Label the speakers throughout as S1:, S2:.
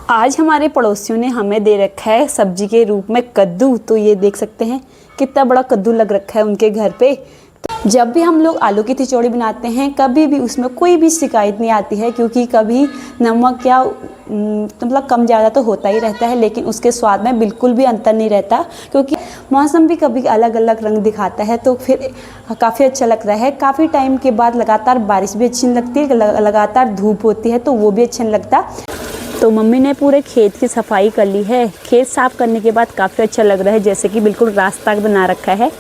S1: आज हमारे पड़ोसियों ने हमें दे रखा है सब्जी के रूप में कद्दू। तो ये देख सकते हैं कितना बड़ा कद्दू लग रखा है उनके घर पे। तो जब भी हम लोग आलू की खिचड़ी बनाते हैं कभी भी उसमें कोई भी शिकायत नहीं आती है, क्योंकि कभी नमक या मतलब कम ज़्यादा तो होता ही रहता है, लेकिन उसके स्वाद में बिल्कुल भी अंतर नहीं रहता, क्योंकि मौसम भी कभी अलग अलग रंग दिखाता है। तो फिर काफ़ी अच्छा लगता है। काफ़ी टाइम के बाद लगातार बारिश भी अच्छी नहीं लगती, लगातार धूप होती है तो वो भी अच्छा नहीं लगता। तो मम्मी ने पूरे खेत की सफाई कर ली है। खेत साफ करने के बाद काफ़ी अच्छा लग रहा है, जैसे कि बिल्कुल रास्ता बना रखा है।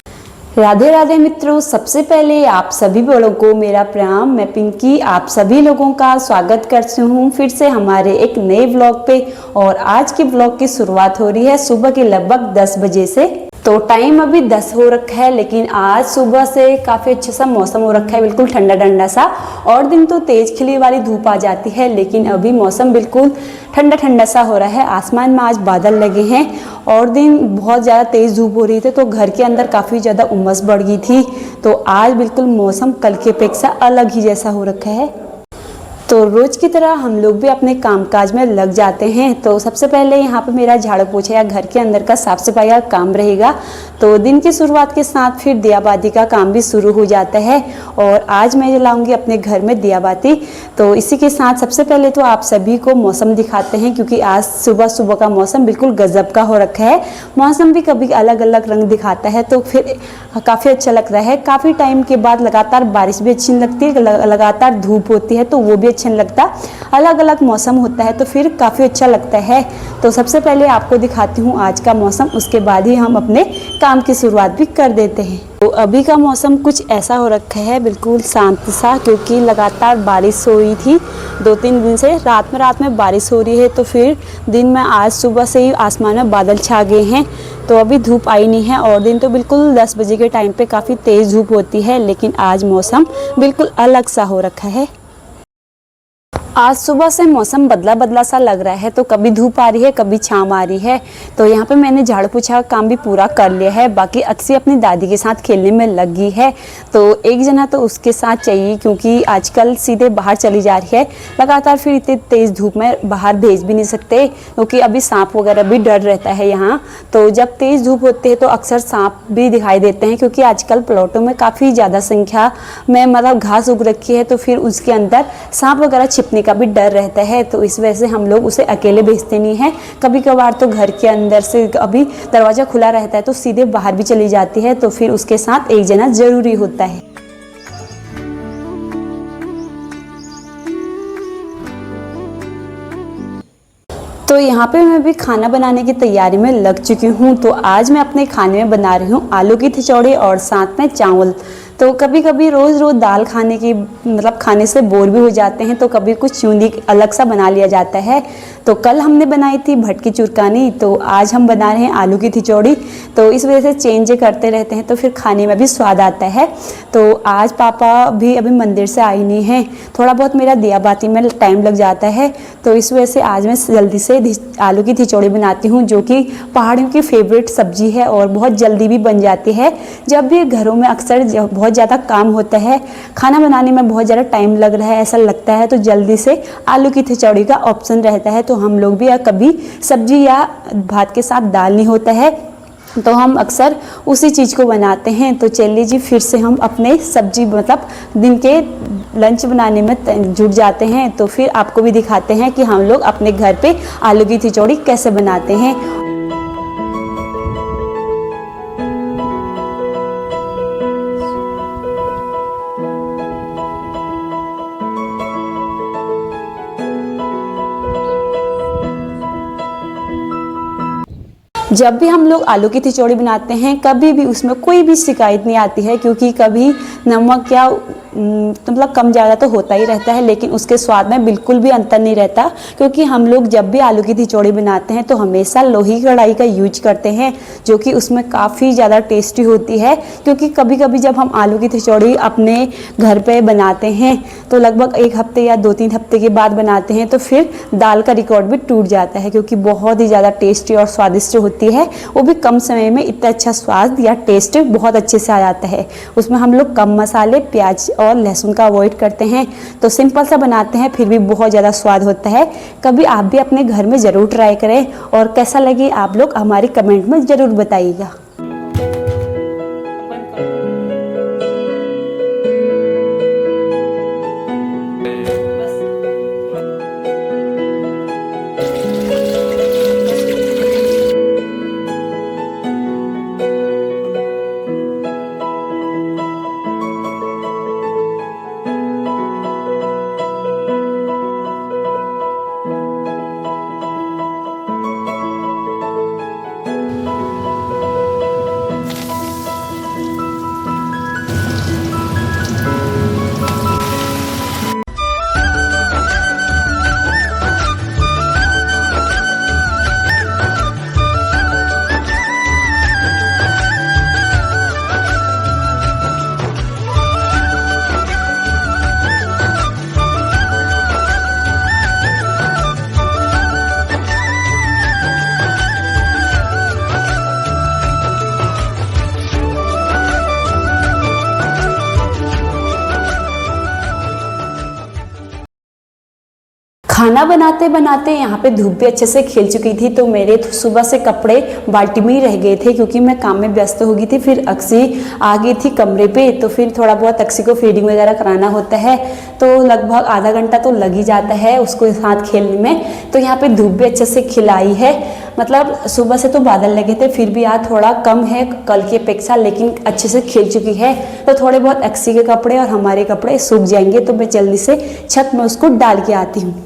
S1: राधे राधे मित्रों, सबसे पहले आप सभी बड़ों को मेरा प्रणाम। मैं पिंकी आप सभी लोगों का स्वागत करती हूँ फिर से हमारे एक नए व्लॉग पे। और आज के व्लॉग की शुरुआत हो रही है सुबह के लगभग 10 बजे से। तो टाइम अभी 10 हो रखा है, लेकिन आज सुबह से काफ़ी अच्छा सा मौसम हो रखा है, बिल्कुल ठंडा ठंडा सा। और दिन तो तेज खिली वाली धूप आ जाती है, लेकिन अभी मौसम बिल्कुल ठंडा ठंडा सा हो रहा है। आसमान में आज बादल लगे हैं और दिन बहुत ज़्यादा तेज़ धूप हो रही थी, तो घर के अंदर काफ़ी ज़्यादा उमस बढ़ गई थी। तो आज बिल्कुल मौसम कल की अपेक्षा अलग ही जैसा हो रखा है। तो रोज़ की तरह हम लोग भी अपने कामकाज में लग जाते हैं। तो सबसे पहले यहाँ पे मेरा झाड़ू पोछा या घर के अंदर का साफ सफाई का काम रहेगा। तो दिन की शुरुआत के साथ फिर दियाबाती का काम भी शुरू हो जाता है, और आज मैं जलाऊंगी अपने घर में दियाबाती। तो इसी के साथ सबसे पहले तो आप सभी को मौसम दिखाते हैं, क्योंकि आज सुबह सुबह का मौसम बिल्कुल गजब का हो रखा है। मौसम भी कभी अलग अलग रंग दिखाता है, तो फिर काफ़ी अच्छा लग रहा है। काफ़ी टाइम के बाद लगातार बारिश भी अच्छी नहीं लगती, लगातार धूप होती है तो वो भी अच्छा नहीं लगता। अलग अलग मौसम होता है तो फिर काफ़ी अच्छा लगता है। तो सबसे पहले आपको दिखाती हूँ आज का मौसम, उसके बाद ही हम अपने काम की शुरुआत भी कर देते हैं। तो अभी का मौसम कुछ ऐसा हो रखा है, बिल्कुल शांत सा, क्योंकि लगातार बारिश हो रही थी 2-3 दिन से। रात में बारिश हो रही है, तो फिर दिन में आज सुबह से ही आसमान में बादल छा गए हैं। तो अभी धूप आई नहीं है, और दिन तो बिल्कुल 10 बजे के टाइम पे काफ़ी तेज़ धूप होती है, लेकिन आज मौसम बिल्कुल अलग सा हो रखा है। आज सुबह से मौसम बदला बदला सा लग रहा है, तो कभी धूप आ रही है कभी छाँव आ रही है। तो यहाँ पे मैंने झाड़ू पोछा का काम भी पूरा कर लिया है। बाकी अक्सी अपनी दादी के साथ खेलने में लगी है, तो एक जना तो उसके साथ चाहिए, क्योंकि आजकल सीधे बाहर चली जा रही है। लगातार फिर इतने तेज़ धूप में बाहर भेज भी नहीं सकते, क्योंकि अभी सांप वगैरह भी डर रहता है यहाँ। तो जब तेज़ धूप होती है तो अक्सर सांप भी दिखाई देते हैं, क्योंकि आजकल प्लॉटों में काफ़ी ज़्यादा संख्या में मतलब घास उग रखी है, तो फिर उसके अंदर सांप वगैरह छिपने का भी डर रहता है। तो इस वजह से हम लोग उसे अकेले भेजते नहीं हैं। कभी कभार तो घर के अंदर से अभी दरवाज़ा खुला रहता है तो सीधे बाहर भी चली जाती है, तो फिर उसके साथ एक जना ज़रूरी होता है। तो यहाँ पे मैं भी खाना बनाने की तैयारी में लग चुकी हूँ। तो आज मैं अपने खाने में बना रही हूँ आलू की खिचड़ी और साथ में चावल। तो कभी कभी रोज़ रोज़ दाल खाने की मतलब खाने से बोर भी हो जाते हैं, तो कभी कुछ यूनिक अलग सा बना लिया जाता है। तो कल हमने बनाई थी भटकी चुरकानी, तो आज हम बना रहे हैं आलू की खिचड़ी। तो इस वजह से चेंज करते रहते हैं, तो फिर खाने में भी स्वाद आता है। तो आज पापा भी अभी मंदिर से आई नहीं हैं, थोड़ा बहुत मेरा दिया बाती में टाइम लग जाता है। तो इस वजह से आज मैं जल्दी से आलू की खिचड़ी बनाती हूँ, जो कि पहाड़ियों की फेवरेट सब्जी है और बहुत जल्दी भी बन जाती है। जब भी घरों में अक्सर बहुत ज़्यादा काम होता है, खाना बनाने में बहुत ज़्यादा टाइम लग रहा है ऐसा लगता है, तो जल्दी से आलू की खिचड़ी का ऑप्शन रहता है। तो हम लोग भी कभी सब्जी या भात के साथ दाल नहीं होता है, तो हम अक्सर उसी चीज़ को बनाते हैं। तो चलिए जी, फिर से हम अपने सब्जी मतलब दिन के लंच बनाने में जुट जाते हैं। तो फिर आपको भी दिखाते हैं कि हम लोग अपने घर पे आलू की खिचड़ी कैसे बनाते हैं। जब भी हम लोग आलू की खिचड़ी बनाते हैं कभी भी उसमें कोई भी शिकायत नहीं आती है, क्योंकि कभी नमक या मतलब कम ज़्यादा तो होता ही रहता है, लेकिन उसके स्वाद में बिल्कुल भी अंतर नहीं रहता। क्योंकि हम लोग जब भी आलू की खिचड़ी बनाते हैं तो हमेशा लोही कढ़ाई का यूज करते हैं, जो कि उसमें काफ़ी ज़्यादा टेस्टी होती है। क्योंकि कभी कभी जब हम आलू की खिचड़ी अपने घर पे बनाते हैं तो लगभग 1 हफ्ते या 2-3 हफ्ते के बाद बनाते हैं, तो फिर दाल का रिकॉर्ड भी टूट जाता है, क्योंकि बहुत ही ज़्यादा टेस्टी और स्वादिष्ट होती है। वो भी कम समय में इतना अच्छा स्वाद या टेस्ट बहुत अच्छे से आ जाता है। उसमें हम लोग कम मसाले, प्याज और लहसुन का अवॉइड करते हैं। तो सिंपल सा बनाते हैं, फिर भी बहुत ज़्यादा स्वाद होता है। कभी आप भी अपने घर में ज़रूर ट्राई करें और कैसा लगे आप लोग हमारे कमेंट में ज़रूर बताइएगा। खाना बनाते बनाते यहाँ पे धूप भी अच्छे से खिल चुकी थी, तो मेरे सुबह से कपड़े बाल्टी में ही रह गए थे क्योंकि मैं काम में व्यस्त हो गई थी। फिर अक्सी आ गई थी कमरे पे, तो फिर थोड़ा बहुत अक्सी को फीडिंग वगैरह कराना होता है, तो लगभग आधा घंटा तो लग ही जाता है उसको साथ खेलने में। तो यहाँ पे धूप भी अच्छे से खिलाई है, मतलब सुबह से तो बादल लगे थे, फिर भी आज थोड़ा कम है कल की अपेक्षा, लेकिन अच्छे से खिल चुकी है। तो थोड़े बहुत अक्सी के कपड़े और हमारे कपड़े सूख जाएंगे, तो मैं जल्दी से छत में उसको डाल के आती हूँ।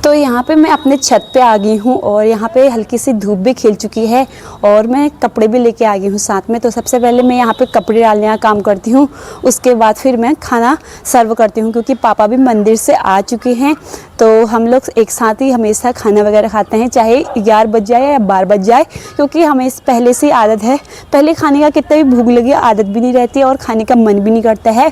S1: तो यहाँ पे मैं अपने छत पे आ गई हूँ और यहाँ पे हल्की सी धूप भी खिल चुकी है और मैं कपड़े भी लेके आ गई हूँ साथ में। तो सबसे पहले मैं यहाँ पे कपड़े डालने का काम करती हूँ, उसके बाद फिर मैं खाना सर्व करती हूँ क्योंकि पापा भी मंदिर से आ चुके हैं। तो हम लोग एक साथ ही हमेशा खाना वगैरह खाते हैं, चाहे 11 बज जाए या 12 बज जाए, क्योंकि हमें पहले से आदत है। पहले खाने का कितना भी भूख लगे आदत भी नहीं रहती और खाने का मन भी नहीं करता है।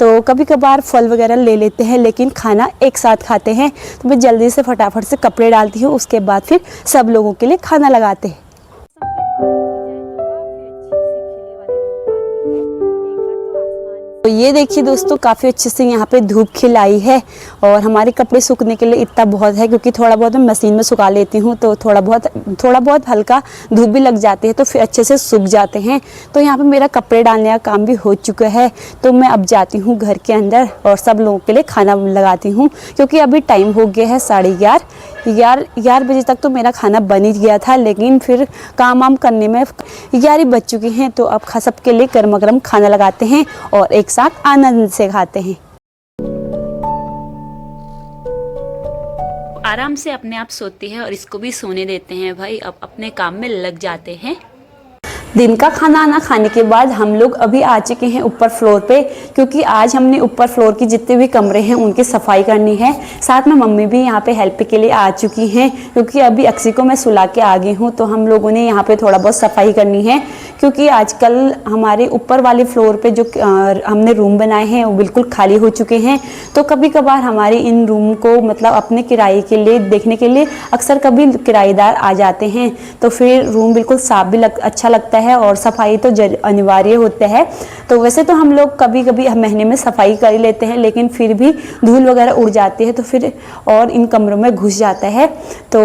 S1: तो कभी कभार फल वगैरह ले लेते हैं, लेकिन खाना एक साथ खाते हैं। तो मैं जल्दी से फटाफट से कपड़े डालती हूँ, उसके बाद फिर सब लोगों के लिए खाना लगाते हैं। तो ये देखिए दोस्तों, काफ़ी अच्छे से यहाँ पे धूप खिलाई है और हमारे कपड़े सूखने के लिए इतना बहुत है, क्योंकि थोड़ा बहुत मैं मशीन में सुखा लेती हूँ, तो थोड़ा बहुत हल्का धूप भी लग जाती है तो फिर अच्छे से सूख जाते हैं। तो यहाँ पे मेरा कपड़े डालने का काम भी हो चुका है, तो मैं अब जाती हूँ घर के अंदर और सब लोगों के लिए खाना लगाती हूँ, क्योंकि अभी टाइम हो गया है 11:30 बजे तक तो मेरा खाना बन ही गया था, लेकिन फिर काम वाम करने में 11 बज चुके हैं। तो अब सबके लिए गर्मा गर्म खाना लगाते हैं और एक साथ आनंद से खाते हैं। आराम से अपने आप सोती है और इसको भी सोने देते हैं भाई, अब अपने काम में लग जाते हैं। दिन का खाना खाने के बाद हम लोग अभी आ चुके हैं ऊपर फ्लोर पे, क्योंकि आज हमने ऊपर फ्लोर की जितने भी कमरे हैं उनकी सफाई करनी है। साथ में मम्मी भी यहाँ पे हेल्प के लिए आ चुकी हैं, क्योंकि अभी अक्सी को मैं सुला के आ गई हूँ, तो हम लोगों ने यहाँ पे थोड़ा बहुत सफाई करनी है, क्योंकि आजकल हमारे ऊपर वाले फ्लोर पे जो हमने रूम बनाए हैं वो बिल्कुल खाली हो चुके हैं। तो कभी कभार हमारे इन रूम को मतलब अपने किराए के लिए देखने के लिए अक्सर कभी किराएदार आ जाते हैं, तो फिर रूम बिल्कुल साफ भी अच्छा लगता है और सफाई तो अनिवार्य होता है। तो वैसे तो हम लोग कभी कभी महीने में सफाई कर ही लेते हैं, लेकिन फिर भी धूल वगैरह उड़ जाती है तो फिर और इन कमरों में घुस जाता है। तो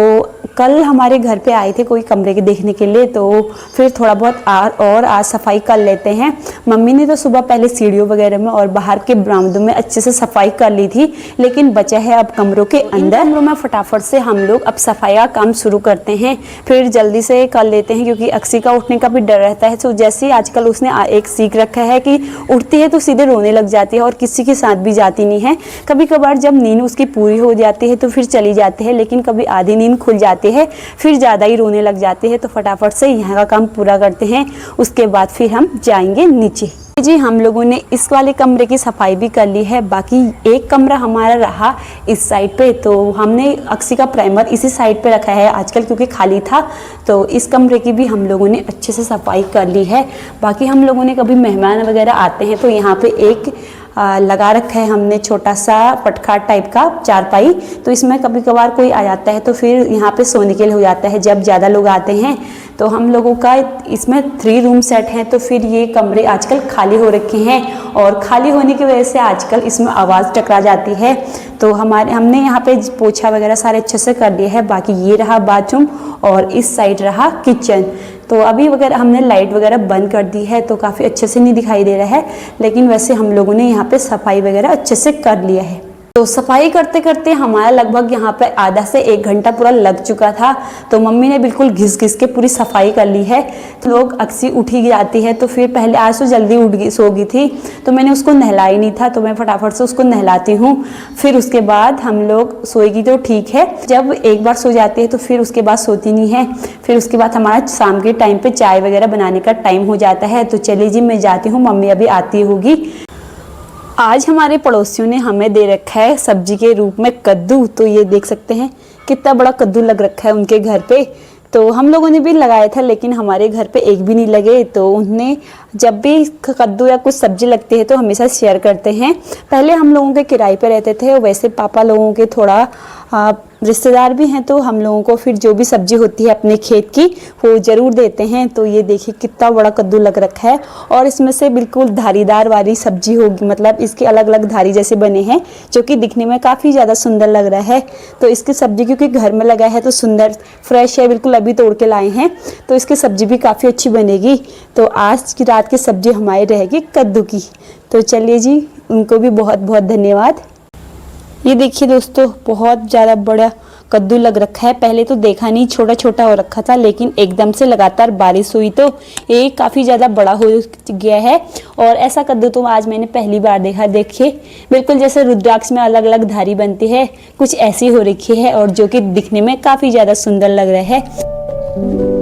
S1: कल हमारे घर पे आए थे कोई कमरे के देखने के लिए, तो फिर थोड़ा बहुत आज सफाई कर लेते हैं। मम्मी ने तो सुबह पहले सीढ़ियों वगैरह में और बाहर के बरामदों में अच्छे से सफाई कर ली थी, लेकिन बचा है अब कमरों के अंदर। कमरों में फटाफट से हम लोग अब सफाई का काम शुरू करते हैं, फिर जल्दी से कर लेते हैं, क्योंकि अक्सी का उठने का भी डर रहता है। तो जैसे आजकल उसने एक सीख रखा है कि उठती है तो सीधे रोने लग जाती है और किसी के साथ भी जाती नहीं है। कभी कभार जब नींद उसकी पूरी हो जाती है तो फिर चली जाती है, लेकिन कभी आधी नींद खुल जाती है फिर ज़्यादा ही रोने लग जाती है। तो फटाफट से यहाँ का काम पूरा करते हैं, उसके बाद फिर हम जाएंगे नीचे। जी हम लोगों ने इस वाले कमरे की सफाई भी कर ली है, बाकी एक कमरा हमारा रहा इस साइड पे, तो हमने अक्सी का प्राइमर इसी साइड पे रखा है आजकल क्योंकि खाली था। तो इस कमरे की भी हम लोगों ने अच्छे से सफाई कर ली है। बाकी हम लोगों ने कभी मेहमान वगैरह आते हैं तो यहाँ पे एक लगा रखा है हमने छोटा सा पटखाट टाइप का चारपाई। तो इसमें कभी कभार कोई आ जाता है तो फिर यहाँ पे सोने के लिए हो जाता है जब ज़्यादा लोग आते हैं। तो हम लोगों का इसमें 3 रूम सेट हैं, तो फिर ये कमरे आजकल खाली हो रखे हैं और खाली होने की वजह से आजकल इसमें आवाज़ टकरा जाती है। तो हमने यहाँ पे पोछा वगैरह सारे अच्छे से कर दिया है। बाकी ये रहा बाथरूम और इस साइड रहा किचन। तो अभी वगैरह हमने लाइट वगैरह बंद कर दी है तो काफ़ी अच्छे से नहीं दिखाई दे रहा है, लेकिन वैसे हम लोगों ने यहाँ पे सफाई वगैरह अच्छे से कर लिया है। तो सफाई करते करते हमारा लगभग यहाँ पे आधा से 1 घंटा पूरा लग चुका था। तो मम्मी ने बिल्कुल घिस घिस के पूरी सफाई कर ली है। तो लोग अक्सर उठी जाती है, तो फिर पहले आज तो जल्दी उठ गई सो गई थी तो मैंने उसको नहलाई नहीं था, तो मैं फटाफट से उसको नहलाती हूँ। फिर उसके बाद हम लोग सोएगी तो ठीक है, जब एक बार सो जाती है तो फिर उसके बाद सोती नहीं है। फिर उसके बाद हमारा शाम के टाइम पे चाय वगैरह बनाने का टाइम हो जाता है। तो चलिए जी मैं जाती हूँ, मम्मी अभी आती होगी। आज हमारे पड़ोसियों ने हमें दे रखा है सब्जी के रूप में कद्दू। तो ये देख सकते हैं कितना बड़ा कद्दू लग रखा है उनके घर पे। तो हम लोगों ने भी लगाया था लेकिन हमारे घर पे एक भी नहीं लगे। तो उन्हें जब भी कद्दू या कुछ सब्जी लगती है तो हमेशा शेयर करते हैं। पहले हम लोगों के किराए पे रहते थे, वैसे पापा लोगों के थोड़ा रिश्तेदार भी हैं, तो हम लोगों को फिर जो भी सब्जी होती है अपने खेत की वो ज़रूर देते हैं। तो ये देखिए कितना बड़ा कद्दू लग रखा है और इसमें से बिल्कुल धारीदार वाली सब्जी होगी, मतलब इसके अलग अलग धारी जैसे बने हैं जो कि दिखने में काफ़ी ज़्यादा सुंदर लग रहा है। तो इसकी सब्जी क्योंकि घर में लगा है तो सुंदर फ्रेश है, बिल्कुल अभी तोड़ के लाए हैं, तो इसकी सब्जी भी काफ़ी अच्छी बनेगी। तो आज की रात की सब्जी हमारी रहेगी कद्दू की। तो चलिए जी, उनको भी बहुत बहुत धन्यवाद। ये देखिए दोस्तों बहुत ज़्यादा बड़ा कद्दू लग रखा है। पहले तो देखा नहीं, छोटा छोटा हो रखा था, लेकिन एकदम से लगातार बारिश हुई तो ये काफ़ी ज़्यादा बड़ा हो गया है। और ऐसा कद्दू तो आज मैंने पहली बार देखा। देखिए बिल्कुल जैसे रुद्राक्ष में अलग अलग धारी बनती है, कुछ ऐसी हो रखी है और जो कि दिखने में काफ़ी ज़्यादा सुंदर लग रहा है।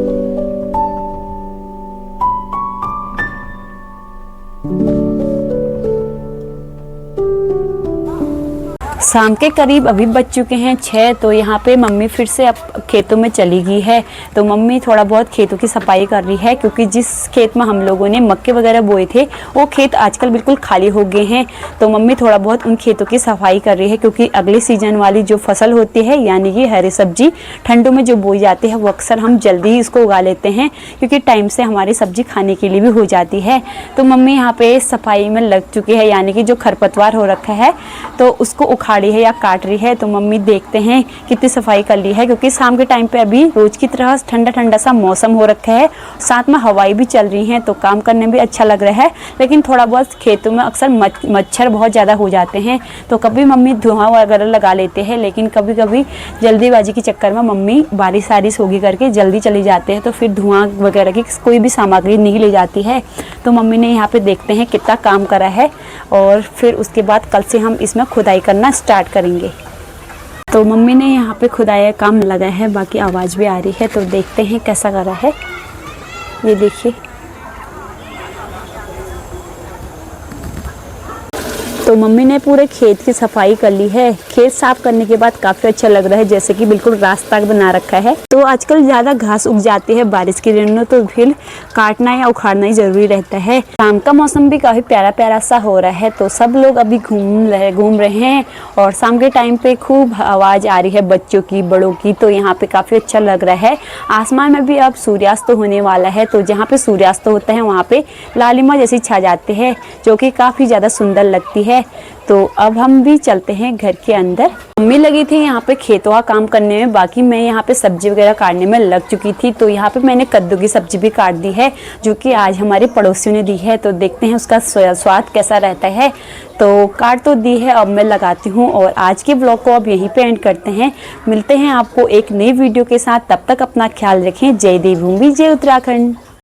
S1: शाम के करीब अभी बज चुके हैं 6। तो यहाँ पे मम्मी फिर से अब खेतों में चली गई है। तो मम्मी थोड़ा बहुत खेतों की सफाई कर रही है, क्योंकि जिस खेत में हम लोगों ने मक्के वगैरह बोए थे वो खेत आजकल बिल्कुल खाली हो गए हैं। तो मम्मी थोड़ा बहुत उन खेतों की सफाई कर रही है, क्योंकि अगले सीजन वाली जो फसल होती है यानी कि हरी सब्जी ठंडों में जो बोई जाती है वो अक्सर हम जल्दी ही इसको उगा लेते हैं, क्योंकि टाइम से हमारी सब्जी खाने के लिए भी हो जाती है। तो मम्मी यहाँ पे सफाई में लग चुकी है, यानी कि जो खरपतवार हो रखा है तो उसको उखाड़ी है या काट रही है। तो मम्मी देखते हैं कितनी सफाई कर ली है, क्योंकि शाम के टाइम पे अभी रोज की तरह ठंडा ठंडा सा मौसम हो रखा है, साथ में हवाई भी चल रही है, तो काम करने में भी अच्छा लग रहा है। लेकिन थोड़ा बहुत खेतों में अक्सर मच्छर बहुत ज़्यादा हो जाते हैं, तो कभी मम्मी धुआं वगैरह लगा लेते हैं, लेकिन कभी कभी जल्दीबाजी के चक्कर में मम्मी बारिश होगी करके जल्दी चली जाते हैं, तो फिर धुआं वगैरह की कोई भी सामग्री नहीं ले जाती है। तो मम्मी ने यहाँ पे देखते हैं कितना काम करा है, और फिर उसके बाद कल से हम इसमें खुदाई करना स्टार्ट करेंगे। तो मम्मी ने यहाँ पे खुदाई काम लगा है, बाकी आवाज़ भी आ रही है, तो देखते हैं कैसा करा है। ये देखिए तो मम्मी ने पूरे खेत की सफाई कर ली है। खेत साफ करने के बाद काफ़ी अच्छा लग रहा है, जैसे कि बिल्कुल रास्ता बना रखा है। तो आजकल ज़्यादा घास उग जाती है बारिश के दिन में, तो फिर काटना या उखाड़ना ही ज़रूरी रहता है। शाम का मौसम भी काफ़ी प्यारा प्यारा सा हो रहा है, तो सब लोग अभी घूम रहे हैं और शाम के टाइम पे खूब आवाज़ आ रही है बच्चों की, बड़ों की। तो यहाँ पे काफ़ी अच्छा लग रहा है। आसमान में भी अब सूर्यास्त होने वाला है, तो जहाँ पे सूर्यास्त होता है वहाँ पे लालिमा जैसी छा जाती है, जो कि काफ़ी ज़्यादा सुंदर लगती है। तो अब हम भी चलते हैं घर के अंदर। मम्मी लगी थी यहाँ पे खेतों का काम करने में, बाकी मैं यहाँ पे सब्जी वगैरह काटने में लग चुकी थी। तो यहाँ पे मैंने कद्दू की सब्जी भी काट दी है, जो कि आज हमारे पड़ोसियों ने दी है। तो देखते हैं उसका स्वाद कैसा रहता है। तो काट तो दी है, अब मैं लगाती हूँ। और आज के ब्लॉग को अब यहीं पे एंड करते हैं। मिलते हैं आपको एक नई वीडियो के साथ, तब तक अपना ख्याल रखें। जय देवभूमि, जय उत्तराखंड।